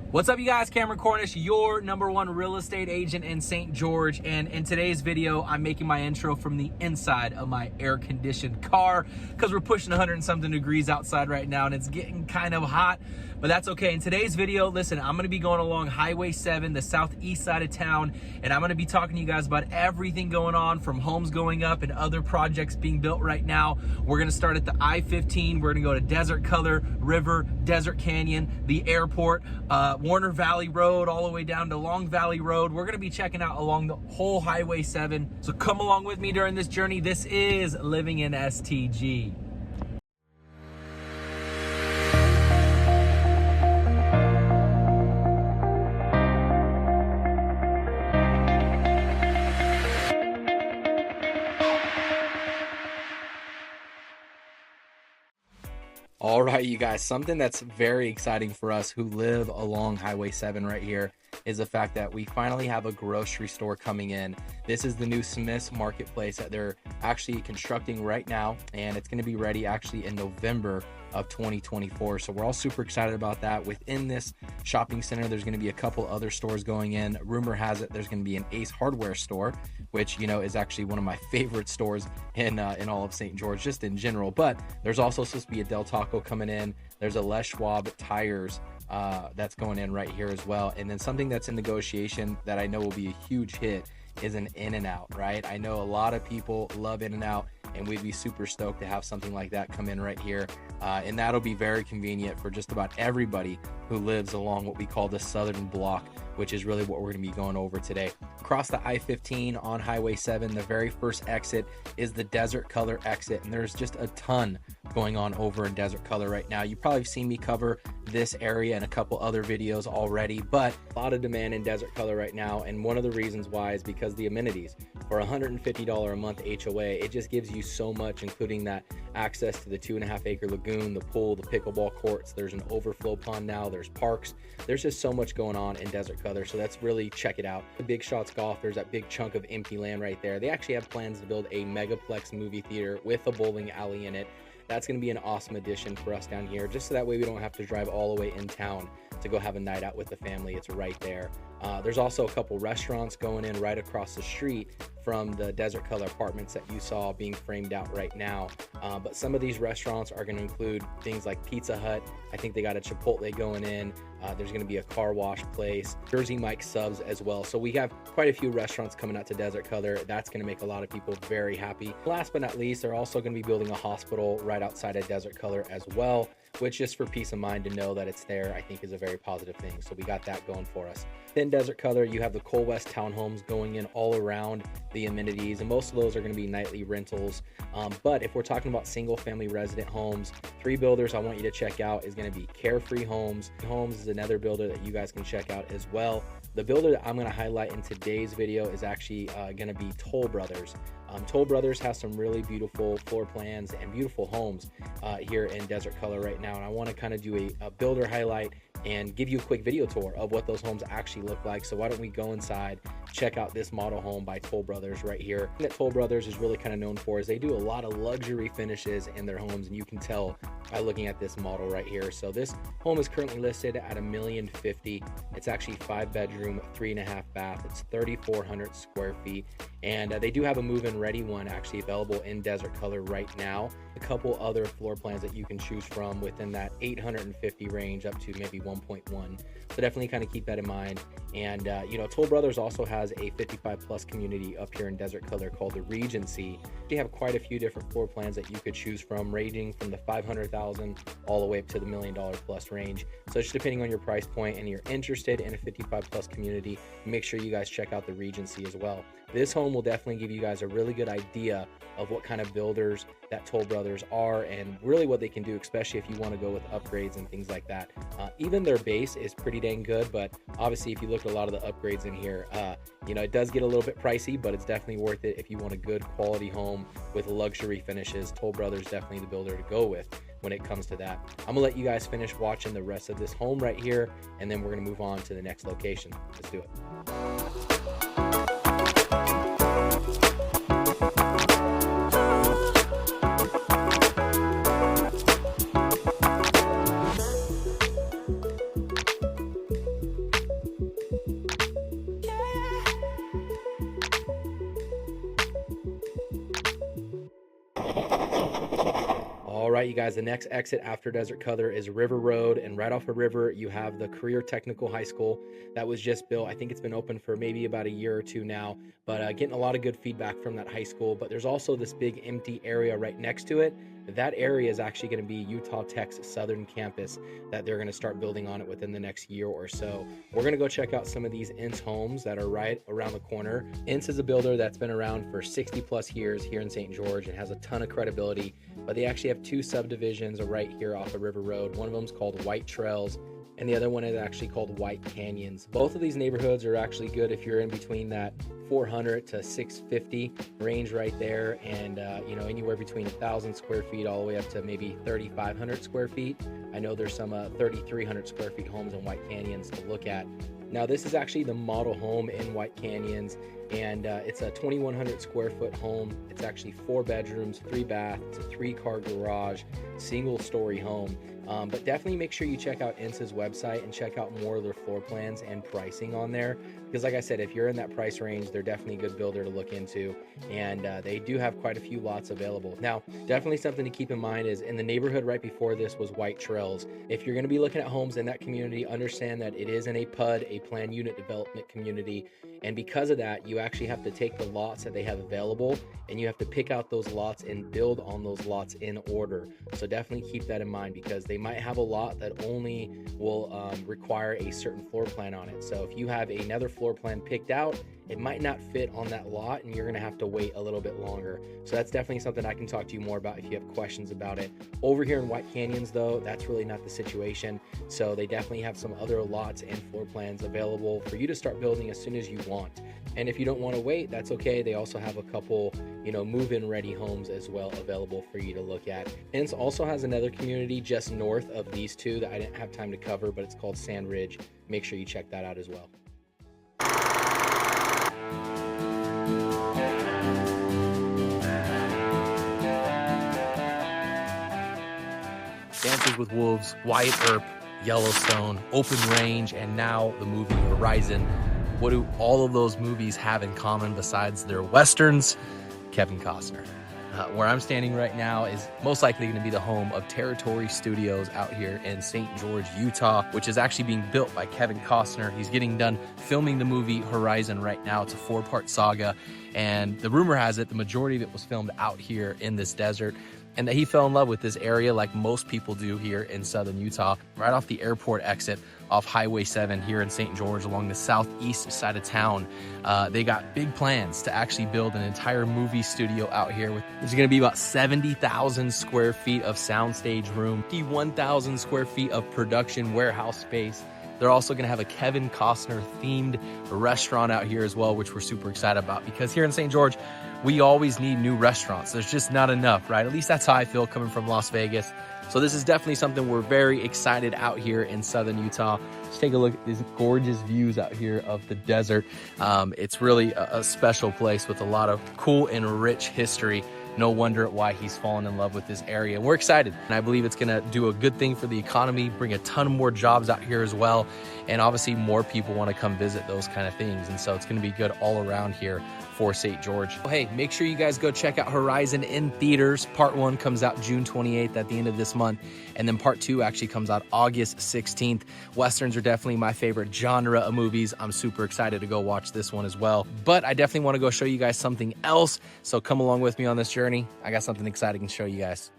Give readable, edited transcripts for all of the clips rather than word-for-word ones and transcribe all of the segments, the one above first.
What's up, you guys? Cameron Cornish, your #1 real estate agent in St. George, and in today's video I'm making my intro from the inside of my air-conditioned car because we're pushing 100 and something degrees outside right now and it's getting kind of hot, but that's okay. In today's video, listen, I'm going to be going along Highway 7, the southeast side of town, and I'm going to be talking to you guys about everything going on, from homes going up and other projects being built right now. We're going to start at the I15. We're going to go to Desert Color, River, Desert Canyon, the airport, Warner Valley Road, all the way down to Long Valley Road. We're going to be checking out along the whole Highway 7. So come along with me during this journey. This is Living in STG. All right, you guys, something that's very exciting for us who live along Highway 7 right here is the fact that we finally have a grocery store coming in. This is the new Smith's Marketplace that they're actually constructing right now, and it's going to be ready actually in November of 2024. So we're all super excited about that. Within this shopping center, there's going to be a couple other stores going in. Rumor has it there's going to be an Ace Hardware store, which, you know, is actually one of my favorite stores in all of St. George, just in general. But there's also supposed to be a Del Taco coming in. There's a Les Schwab tires that's going in right here as well. And then something that's in negotiation that I know will be a huge hit is an In-N-Out, right? I know a lot of people love In-N-Out, and we'd be super stoked to have something like that come in right here. And that'll be very convenient for just about everybody who lives along what we call the southern block, which is really what we're going to be going over today. Across the I-15 on Highway 7, the very first exit is the Desert Color exit, and there's just a ton going on over in Desert Color right now. You've probably seen me cover this area in a couple other videos already, but a lot of demand in Desert Color right now, and one of the reasons why is because the amenities. For $150 a month HOA, it just gives you so much, including that access to the 2.5-acre lagoon, the pool, the pickleball courts. There's an overflow pond now, there's parks. There's just so much going on in Desert Color, so that's really, check it out. The Big Shots Golf, there's that big chunk of empty land right there. They actually have plans to build a megaplex movie theater with a bowling alley in it. That's going to be an awesome addition for us down here, just so that way we don't have to drive all the way in town to go have a night out with the family. It's right there. There's also a couple restaurants going in right across the street from the Desert Color apartments that you saw being framed out right now. But some of these restaurants are going to include things like Pizza Hut. I think they got a Chipotle going in. There's going to be a car wash place, Jersey Mike subs as well. So we have quite a few restaurants coming out to Desert Color. That's going to make a lot of people very happy. Last but not least, they're also going to be building a hospital right outside of Desert Color as well, which, just for peace of mind to know that it's there, I think is a very positive thing. So we got that going for us. Then Desert Color, you have the Cole West townhomes going in all around the amenities, and most of those are going to be nightly rentals. But if we're talking about single family resident homes, 3 builders I want you to check out is going to be Carefree Homes. Homes is another builder that you guys can check out as well. The builder that I'm going to highlight in today's video is actually going to be Toll Brothers. Toll Brothers has some really beautiful floor plans and beautiful homes here in Desert Color right now, and I want to kind of do a builder highlight and give you a quick video tour of what those homes actually look like. So why don't we go inside, check out this model home by Toll Brothers right here. What Toll Brothers is really kind of known for is they do a lot of luxury finishes in their homes, and you can tell by looking at this model right here. So this home is currently listed at $1,050,000. It's actually 5-bedroom, 3.5 bath. It's 3,400 square feet, and they do have a move-in ready one actually available in Desert Color right now. A couple other floor plans that you can choose from within that 850 range up to maybe 1.1. So definitely kind of keep that in mind. And you know, Toll Brothers also has a 55+ community up here in Desert Color called the Regency. They have quite a few different floor plans that you could choose from, ranging from the $500,000 all the way up to the $1 million plus range. So just depending on your price point and you're interested in a 55+ community, make sure you guys check out the Regency as well. This home will definitely give you guys a really good idea of what kind of builders that Toll Brothers are and really what they can do, especially if you want to go with upgrades and things like that. Even their base is pretty dang good, but obviously if you look at a lot of the upgrades in here, you know, it does get a little bit pricey, but it's definitely worth it if you want a good quality home with luxury finishes. Toll Brothers definitely the builder to go with when it comes to that. I'm gonna let you guys finish watching the rest of this home right here, and then we're gonna move on to the next location. Let's do it. right, you guys, the next exit after Desert Color is River Road, and right off of River, you have the Career Technical High School that was just built. I think it's been open for maybe about a year or two now, but getting a lot of good feedback from that high school. But there's also this big empty area right next to it. That area is actually going to be Utah Tech's southern campus that they're going to start building on it within the next year or so. We're going to go check out some of these Ence homes that are right around the corner. Ence is a builder that's been around for 60 plus years here in St. George and has a ton of credibility, but they actually have two subdivisions right here off of River Road. One of them is called White Trails, and the other one is actually called White Canyons. Both of these neighborhoods are actually good if you're in between that 400 to 650 range right there, and anywhere between 1,000 square feet all the way up to maybe 3,500 square feet. I know there's some 3,300 square feet homes in White Canyons to look at. Now this is actually the model home in White Canyons, and it's a 2,100 square foot home. It's actually 4 bedrooms, 3 baths, a 3-car garage, single story home. But definitely make sure you check out Ence's website and check out more of their floor plans and pricing on there. Because like I said, if you're in that price range, they're definitely a good builder to look into. And they do have quite a few lots available. Now, definitely something to keep in mind is in the neighborhood right before this was White Trails. If you're going to be looking at homes in that community, understand that it is in a PUD, a planned unit development community. And because of that, you actually have to take the lots that they have available and you have to pick out those lots and build on those lots in order. So definitely keep that in mind, because they might have a lot that only will require a certain floor plan on it. So if you have another floor plan picked out, it might not fit on that lot and you're going to have to wait a little bit longer. So that's definitely something I can talk to you more about if you have questions about it. Over here in White Canyons though, that's really not the situation. So they definitely have some other lots and floor plans available for you to start building as soon as you want. And if you don't want to wait, that's okay. They also have a couple, move-in ready homes as well available for you to look at. Ence also has another community just north of these two that I didn't have time to cover, but it's called Sand Ridge. Make sure you check that out as well. Dances with Wolves, Wyatt Earp, Yellowstone, Open Range, and now the movie Horizon. What do all of those movies have in common besides their westerns? Kevin Costner. Where I'm standing right now is most likely going to be the home of Territory Studios out here in St. George, Utah, which is actually being built by Kevin Costner. He's getting done filming the movie Horizon right now. It's a 4-part saga, and the rumor has it the majority of it was filmed out here in this desert, and that he fell in love with this area like most people do here in southern Utah, right off the airport exit off Highway 7 here in St. George along the southeast side of town. They got big plans to actually build an entire movie studio out here. There's gonna be about 70,000 square feet of soundstage room, 51,000 square feet of production warehouse space. They're also gonna have a Kevin Costner themed restaurant out here as well, which we're super excited about, because here in St. George, we always need new restaurants. There's just not enough, right? At least that's how I feel coming from Las Vegas. So this is definitely something we're very excited out here in southern Utah. Just take a look at these gorgeous views out here of the desert. It's really a special place with a lot of cool and rich history. No wonder why he's fallen in love with this area. And we're excited. And I believe it's gonna do a good thing for the economy, bring a ton more jobs out here as well. And obviously more people wanna come visit those kind of things. And so it's gonna be good all around here for St. George. Oh, hey, make sure you guys go check out Horizon in theaters. Part 1 comes out June 28th at the end of this month. And then part 2 actually comes out August 16th. Westerns are definitely my favorite genre of movies. I'm super excited to go watch this one as well. But I definitely want to go show you guys something else. So come along with me on this journey. I got something exciting to show you guys.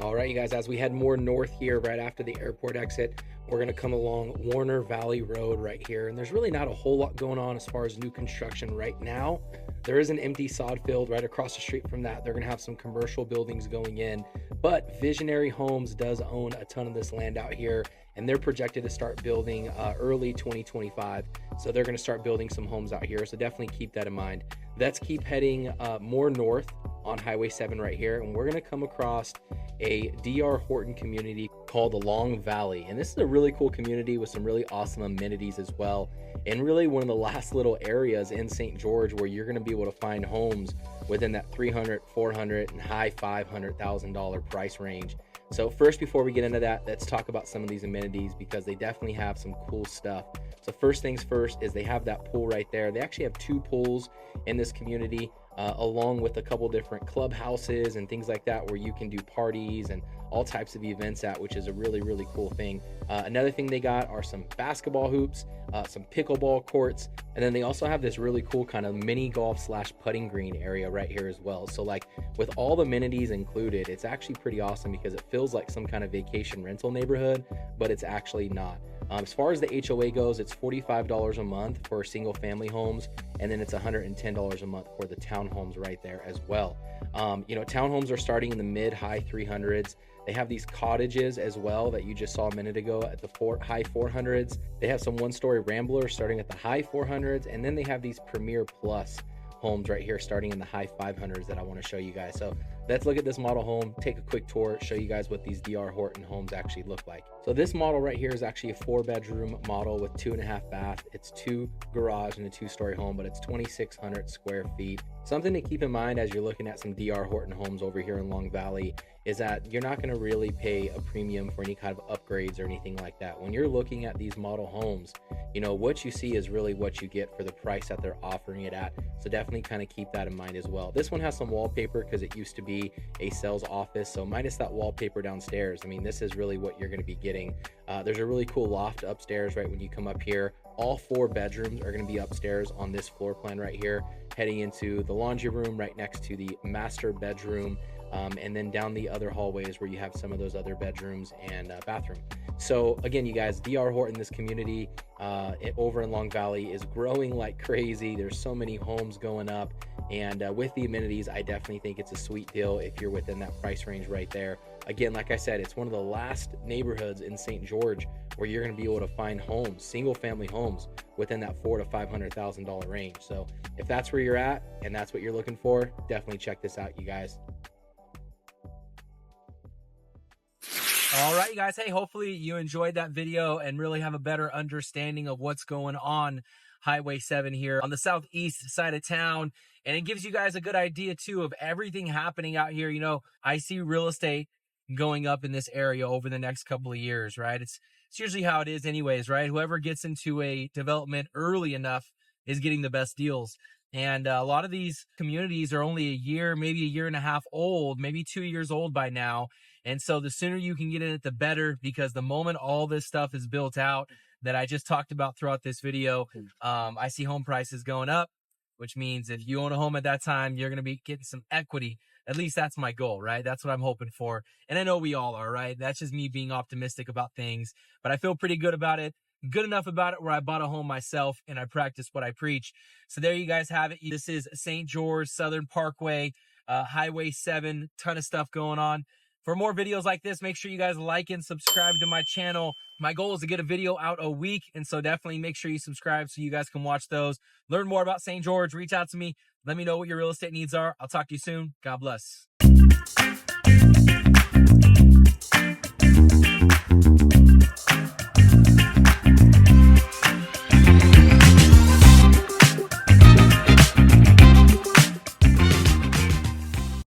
All right, you guys, as we head more north here, right after the airport exit, we're gonna come along Warner Valley Road right here. And there's really not a whole lot going on as far as new construction right now. There is an empty sod field right across the street from that. They're gonna have some commercial buildings going in, but Visionary Homes does own a ton of this land out here, and they're projected to start building early 2025. So they're gonna start building some homes out here. So definitely keep that in mind. Let's keep heading more north on Highway 7 right here, and we're gonna come across a DR Horton community called the Long Valley. And this is a really cool community with some really awesome amenities as well. And really one of the last little areas in St. George where you're gonna be able to find homes within that $300,000, $400,000, and high $500,000 price range. So first, before we get into that, let's talk about some of these amenities because they definitely have some cool stuff. So first things first is they have that pool right there. They actually have 2 pools in this community. along with a couple different clubhouses and things like that where you can do parties and all types of events at, which is a really, really cool thing. Another thing they got are some basketball hoops, some pickleball courts, and then they also have this really cool kind of mini golf slash putting green area right here as well. So like with all the amenities included, it's actually pretty awesome because it feels like some kind of vacation rental neighborhood, but it's actually not. As far as the HOA goes, it's $45 a month for single family homes, and then it's $110 a month for the townhomes right there as well. Townhomes are starting in the mid-high 300s. They have these cottages as well that you just saw a minute ago at the high 400s. They have some one-story ramblers starting at the high 400s, and then they have these Premier Plus homes right here starting in the high 500s that I want to show you guys. So let's look at this model home, take a quick tour, show you guys what these DR Horton homes actually look like. So this model right here is actually a 4-bedroom model with 2.5 bath. It's 2 garage and a 2-story home, but it's 2,600 square feet. Something to keep in mind as you're looking at some DR Horton homes over here in Long Valley is that you're not going to really pay a premium for any kind of upgrades or anything like that. When you're looking at these model homes, what you see is really what you get for the price that they're offering it at. So definitely kind of keep that in mind as well. This one has some wallpaper because it used to be a sales office. So minus that wallpaper downstairs, I mean, this is really what you're going to be getting. There's a really cool loft upstairs right when you come up here. All 4 bedrooms are going to be upstairs on this floor plan right here, heading into the laundry room right next to the master bedroom. And then down the other hallways where you have some of those other bedrooms and bathroom. So again, you guys, DR Horton, this community over in Long Valley is growing like crazy. There's so many homes going up, and with the amenities, I definitely think it's a sweet deal if you're within that price range right there. Again, like I said, it's one of the last neighborhoods in St. George where you're going to be able to find homes, single family homes, within that $400,000 to $500,000 range. So if that's where you're at and that's what you're looking for, definitely check this out, you guys. All right, you guys. Hey, hopefully you enjoyed that video and really have a better understanding of what's going on Highway 7 here on the southeast side of town. And it gives you guys a good idea, too, of everything happening out here. I see real estate going up in this area over the next couple of years, right? It's usually how it is anyways, right? Whoever gets into a development early enough is getting the best deals. And a lot of these communities are only a year, maybe a year and a half old, maybe 2 years old by now. And so the sooner you can get in it, the better, because the moment all this stuff is built out that I just talked about throughout this video, I see home prices going up, which means if you own a home at that time, you're going to be getting some equity. At least that's my goal, right? That's what I'm hoping for. And I know we all are, right? That's just me being optimistic about things, but I feel pretty good about it. Good enough about it where I bought a home myself and I practice what I preach. So there you guys have it. This is St. George Southern Parkway, Highway 7, ton of stuff going on. For more videos like this, make sure you guys like and subscribe to my channel. My goal is to get a video out a week, and so definitely make sure you subscribe so you guys can watch those. Learn more about St. George. Reach out to me. Let me know what your real estate needs are. I'll talk to you soon. God bless.